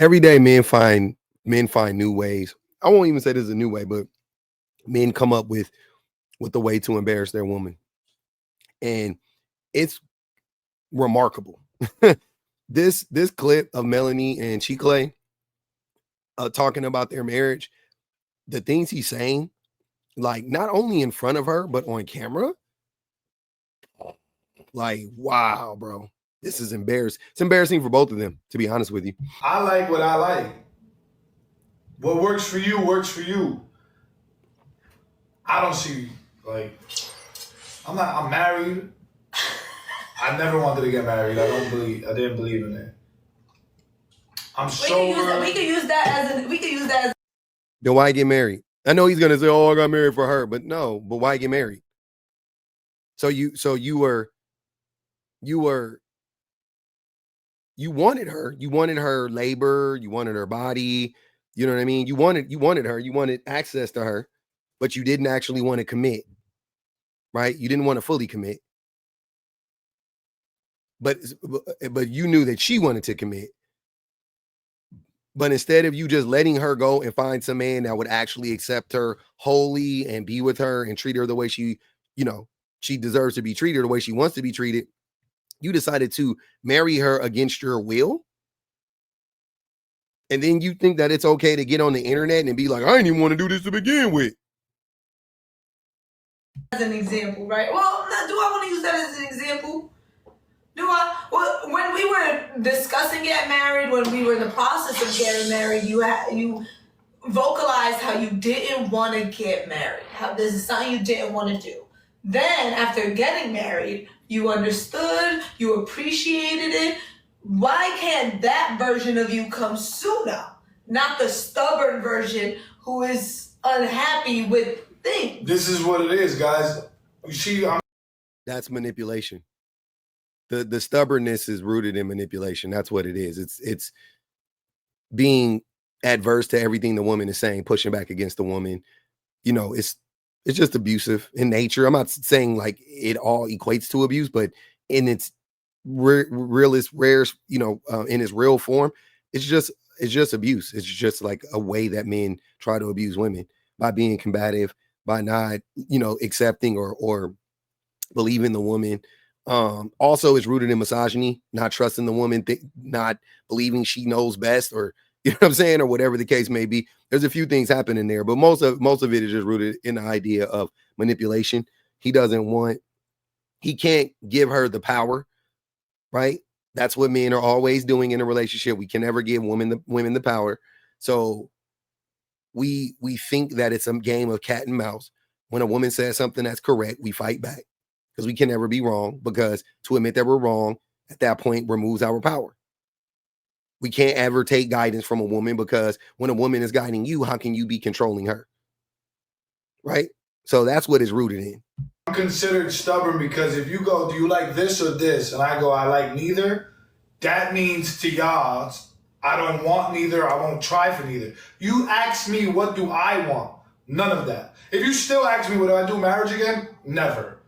Every day men find new ways. I won't even say this is a new way, but men come up with a way to embarrass their woman. And it's remarkable. This clip of Melanie and Chicklet talking about their marriage, the things he's saying, like not only in front of her, but on camera, like, wow, bro. This is embarrassing. It's embarrassing for both of them, to be honest with you. I like what I like. What works for you works for you. I don't see, like, I'm married. I never wanted to get married. I didn't believe in it. I'm sober. We could use that as Then why get married? I know he's gonna say, "Oh, I got married for her," but no. But why get married? So you wanted her. You wanted her labor. You wanted her body. You know what I mean? You wanted her. You wanted access to her, but you didn't actually want to commit, right? You didn't want to fully commit. But you knew that she wanted to commit. But instead of you just letting her go and find some man that would actually accept her wholly and be with her and treat her the way she deserves to be treated, the way she wants to be treated, you decided to marry her against your will. And then you think that it's okay to get on the internet and be like, I didn't even want to do this to begin with. As an example, right? Well, do I want to use that as an example? Well, when we were discussing getting married, when we were in the process of getting married, you vocalized how you didn't want to get married, how this is something you didn't want to do. Then, after getting married, you understood, you appreciated it. Why can't that version of you come sooner? Not the stubborn version who is unhappy with things. This is what it is, guys. You see, That's manipulation. The stubbornness is rooted in manipulation. That's what it is. It's being adverse to everything the woman is saying, pushing back against the woman. It's just abusive in nature. I'm not saying like it all equates to abuse, but in its realest, rarest, in its real form, it's just abuse. It's just like a way that men try to abuse women by being combative, by not, accepting or believing the woman. Also, it's rooted in misogyny, not trusting the woman, not believing she knows best, or you know what I'm saying, or whatever the case may be. There's a few things happening there, but most of it is just rooted in the idea of manipulation. He can't give her the power, right? That's what men are always doing in a relationship. We can never give women the power. So we think that it's a game of cat and mouse. When a woman says something that's correct, we fight back because we can never be wrong, because to admit that we're wrong at that point removes our power. We can't ever take guidance from a woman, because when a woman is guiding you, how can you be controlling her? Right? So that's what it's rooted in. I'm considered stubborn because if you go, do you like this or this? And I go, I like neither. That means to y'all, I don't want neither. I won't try for neither. You ask me, what do I want? None of that. If you still ask me, what do I do, marriage again? Never.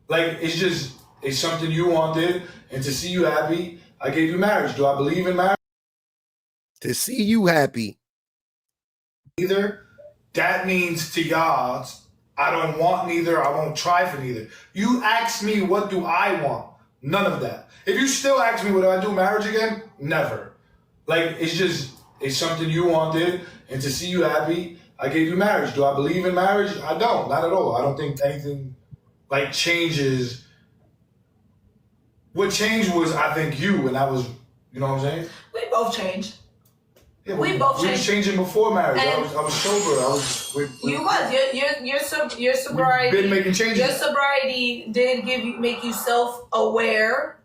Like, it's something you wanted. And to see you happy, I gave you marriage. Do I believe in marriage? To see you happy. Neither. That means to y'all, I don't want neither. I won't try for neither. You ask me, what do I want? None of that. If you still ask me, what do I do, marriage again? Never. Like, it's something you wanted. And to see you happy, I gave you marriage. Do I believe in marriage? I don't. Not at all. I don't think anything, like, changes. What changed was, I think, you. And that was, you know what I'm saying? We both changed. Yeah, we were changing before marriage. I was sober. Your sobriety. Been making changes. Your sobriety did make you self-aware.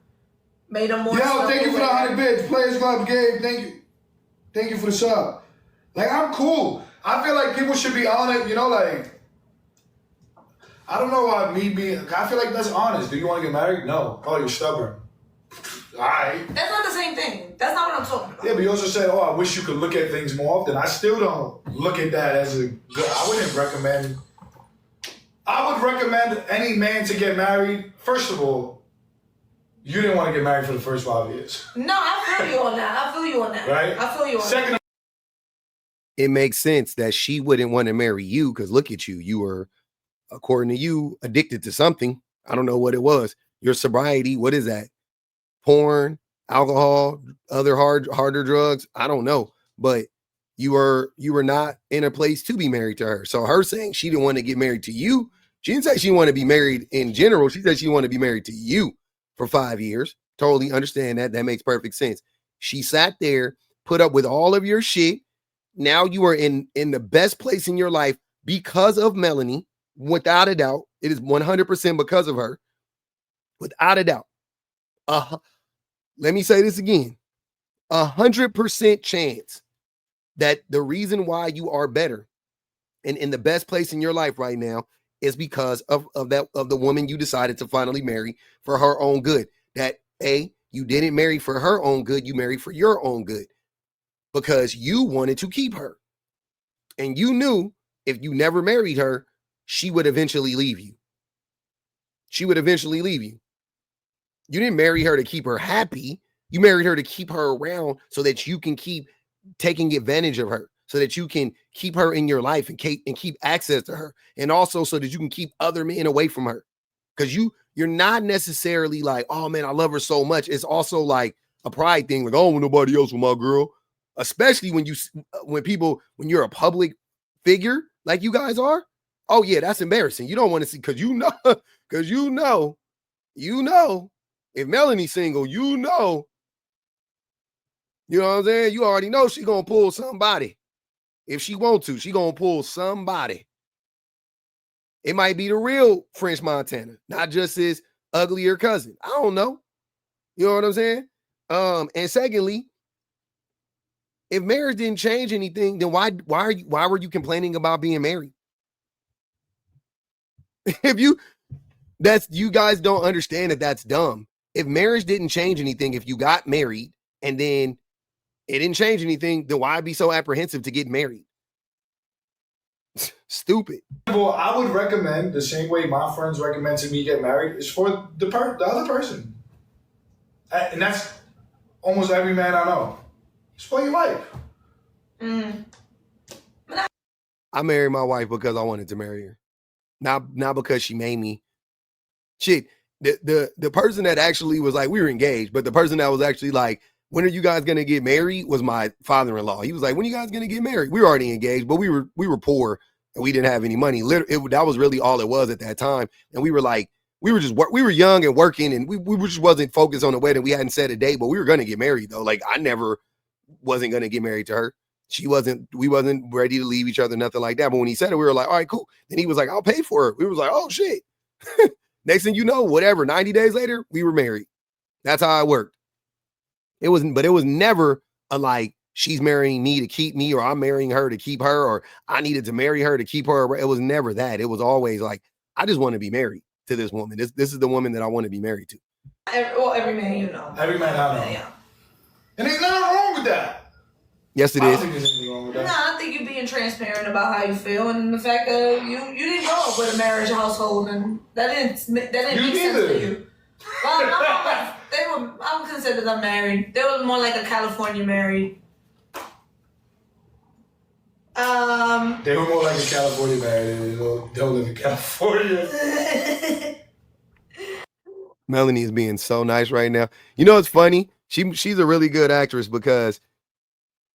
Made them more. Yo, thank you for the 100 bits. Players Club, Gabe. Thank you for the sub. Like, I'm cool. I feel like people should be on it. Like, I don't know why I feel like that's honest. Do you want to get married? No. Oh, you're stubborn. All right. That's not the same thing. That's not what I'm talking about. Yeah, but you also said, I wish you could look at things more often. I still don't look at that as a good. I would recommend any man to get married. First of all, You didn't want to get married for the first 5 years. No, I feel you on that. Right? I feel you on Second, that. It makes sense that she wouldn't want to marry you because look at you. You were, according to you, addicted to something. I don't know what it was. Your sobriety, what is that? Porn, alcohol, other harder drugs. I don't know. But you were not in a place to be married to her. So her saying she didn't want to get married to you, she didn't say she wanted to be married in general. She said she wanted to be married to you for 5 years. Totally understand that. That makes perfect sense. She sat there, put up with all of your shit. Now you are in the best place in your life because of Melanie, without a doubt. It is 100% because of her, without a doubt. Let me say this again. 100% chance that the reason why you are better and in the best place in your life right now is because of the woman you decided to finally marry for her own good. That you didn't marry for her own good, you married for your own good. Because you wanted to keep her. And you knew if you never married her, she would eventually leave you. She would eventually leave you. You didn't marry her to keep her happy. You married her to keep her around so that you can keep taking advantage of her, so that you can keep her in your life and keep access to her. And also so that you can keep other men away from her. Because you're not necessarily like, oh man, I love her so much. It's also like a pride thing. Like, I don't want nobody else with my girl. Especially when you're a public figure like you guys are. Oh yeah, that's embarrassing. You don't want to see because you know, if Melanie's single, you know what I'm saying? You already know she gonna pull somebody. If she want to, she gonna pull somebody. It might be the real French Montana, not just his uglier cousin. I don't know. You know what I'm saying? And secondly, if marriage didn't change anything, then why were you complaining about being married? You guys don't understand that that's dumb. If marriage didn't change anything, if you got married and then it didn't change anything, then why be so apprehensive to get married? Stupid. Well, I would recommend the same way my friends recommend to me get married is for the other person. And that's almost every man I know. Spoil your life. I married my wife because I wanted to marry her. Not because she made me. Shit, the person that actually was like, we were engaged, but the person that was actually like, when are you guys gonna get married? Was my father-in-law. He was like, when are you guys gonna get married? We were already engaged, but we were poor and we didn't have any money. That was really all it was at that time. And we were like, we were young and working, and we just wasn't focused on the wedding. We hadn't set a date, but we were gonna get married though. Like I never wasn't gonna get married to her. We wasn't ready to leave each other, nothing like that. But when he said it, we were like, all right, cool. Then he was like, I'll pay for it. We was like, oh shit. Next thing you know, whatever, 90 days later, we were married. That's how it worked. It was never a like, she's marrying me to keep me, or I'm marrying her to keep her, or I needed to marry her to keep her. It was never that. It was always like, I just want to be married to this woman. This is the woman that I want to be married to. Every man you know. Every man I know. Yeah. And there's nothing wrong with that. Yes, it I is. don't think there's anything wrong with that. No, I think you're being transparent about how you feel, and the fact that you didn't grow up with a marriage household, and that didn't make sense to you. Well, I would consider them married. They were more like a California married. They were more like a California married. They don't live in California. Melanie is being so nice right now. You know, it's funny. She's a really good actress because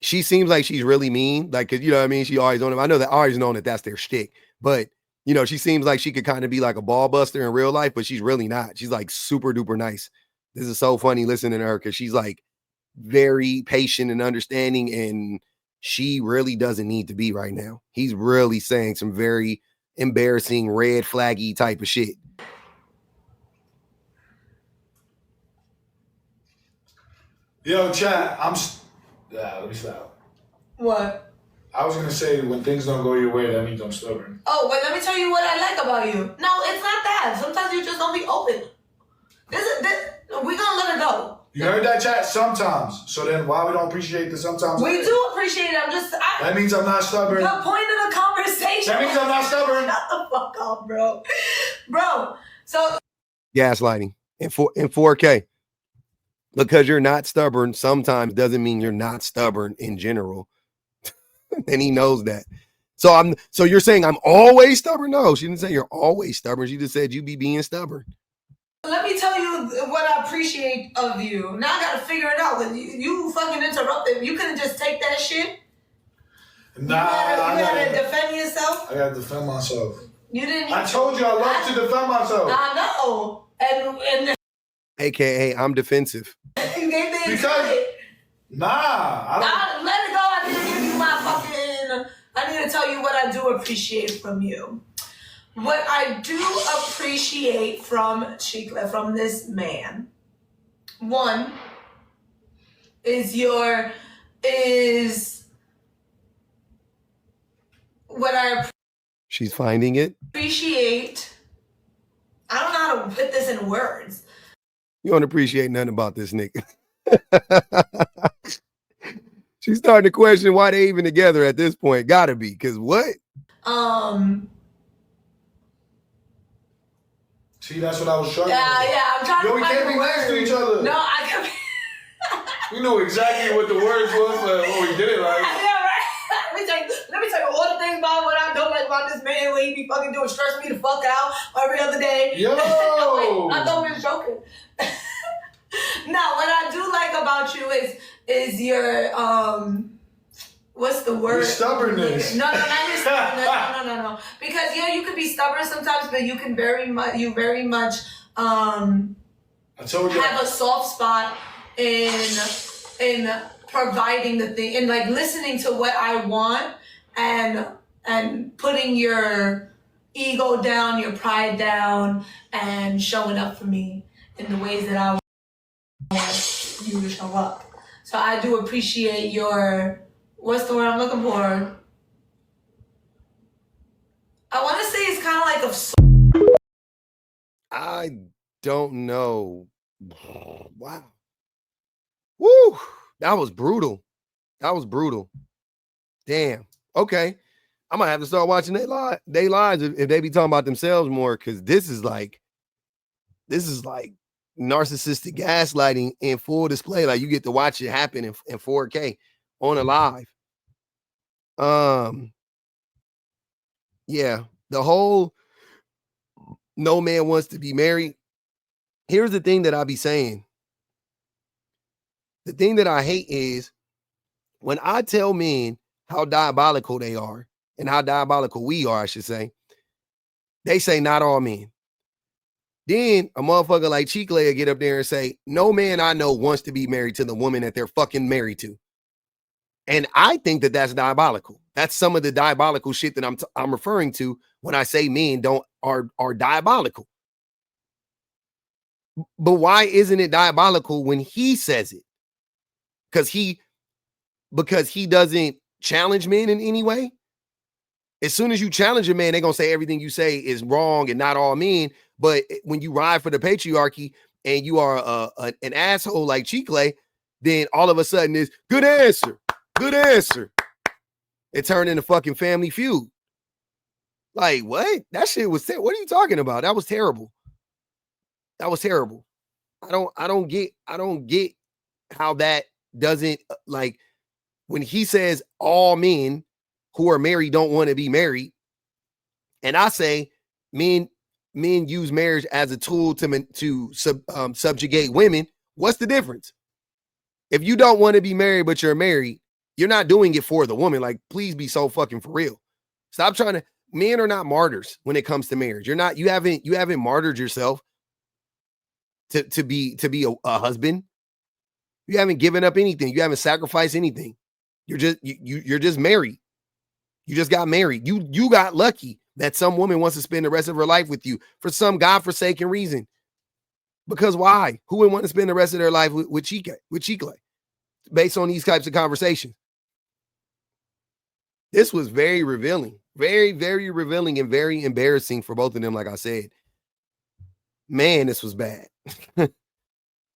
she seems like she's really mean. Like, cause you know what I mean? She always I know that I always known that that's their shtick, but you know, she seems like she could kind of be like a ball buster in real life, but she's really not. She's like super duper nice. This is so funny listening to her because she's like very patient and understanding, and she really doesn't need to be right now. He's really saying some very embarrassing red flaggy type of shit. Yo, chat, let me stop. What? I was going to say, when things don't go your way, that means I'm stubborn. Oh, but let me tell you what I like about you. No, it's not that. Sometimes you just don't be open. We're going to let it go. You heard that, chat? Sometimes. So then why we don't appreciate the sometimes? We do appreciate it. That means I'm not stubborn. The point of the conversation. That means I'm not stubborn. Shut the fuck up, bro. Bro, so. Gaslighting in 4K. Because you're not stubborn sometimes doesn't mean you're not stubborn in general. And he knows that. So you're saying I'm always stubborn? No, she didn't say you're always stubborn. She just said you be being stubborn. Let me tell you what I appreciate of you. Now I gotta figure it out. You fucking interrupted. You couldn't just take that shit. Nah, you gotta defend yourself. I gotta defend myself. You didn't. I told you I love to defend myself. I know. And AKA I'm defensive. Because I let it go. I need to give you my fucking. I need to tell you what I do appreciate from you. What I do appreciate from Chicklet, from this man, one is what I She's finding it. Appreciate. I don't know how to put this in words. You don't appreciate nothing about this nigga. She's starting to question why they even together at this point. Gotta be, because what? See, that's what I was struggling with. Yeah, I'm trying to we can't be nice to each other. No, I can't. We know exactly what the words was, but we did it right. Yeah, right. Let me tell you all the things about what I don't like about this man when he be fucking doing stress me the fuck out every other day. Yo! I thought we was joking. Now, what I do like about you is your what's the word? Your stubbornness. No, not your stubbornness. No. Because you can be stubborn sometimes, but you can very much I told you. Have a soft spot in providing the thing and like listening to what I want and putting your ego down, your pride down, and showing up for me in the ways that I want you to show up. So I do appreciate your, what's the word I'm looking for? I want to say it's kind of like I don't know. Wow. Woo. That was brutal. Damn. Okay. I might have to start watching their lives if they be talking about themselves more, because this is like narcissistic gaslighting in full display. Like you get to watch it happen in 4K on a live. Yeah, the whole no man wants to be married. Here's the thing that I be saying. The thing that I hate is when I tell men how diabolical they are and how diabolical we are, I should say, they say not all men. Then a motherfucker like Chicklet get up there and say, no man I know wants to be married to the woman that they're fucking married to. And I think that that's diabolical. That's some of the diabolical shit that I'm referring to when I say men are diabolical. But why isn't it diabolical when he says it? Because he doesn't challenge men in any way. As soon as you challenge a man, they're gonna say everything you say is wrong and not all men. But when you ride for the patriarchy and you are an asshole like Chicklet, then all of a sudden is good answer. It turned into fucking Family Feud. Like what? That shit was. What are you talking about? That was terrible. I don't get how that doesn't, like, when he says all men who are married don't want to be married, and I say men use marriage as a tool to subjugate women. What's the difference? If you don't want to be married but you're married, you're not doing it for the woman. Like, please be so fucking for real. Stop trying to. Men are not martyrs when it comes to marriage. You haven't martyred yourself to be a husband. You haven't given up anything. You haven't sacrificed anything. You're just married. You just got married. You got lucky that some woman wants to spend the rest of her life with you for some godforsaken reason. Because why? Who would want to spend the rest of their life with Chicklet based on these types of conversations? This was very revealing. Very, very revealing and very embarrassing for both of them, like I said. Man, this was bad.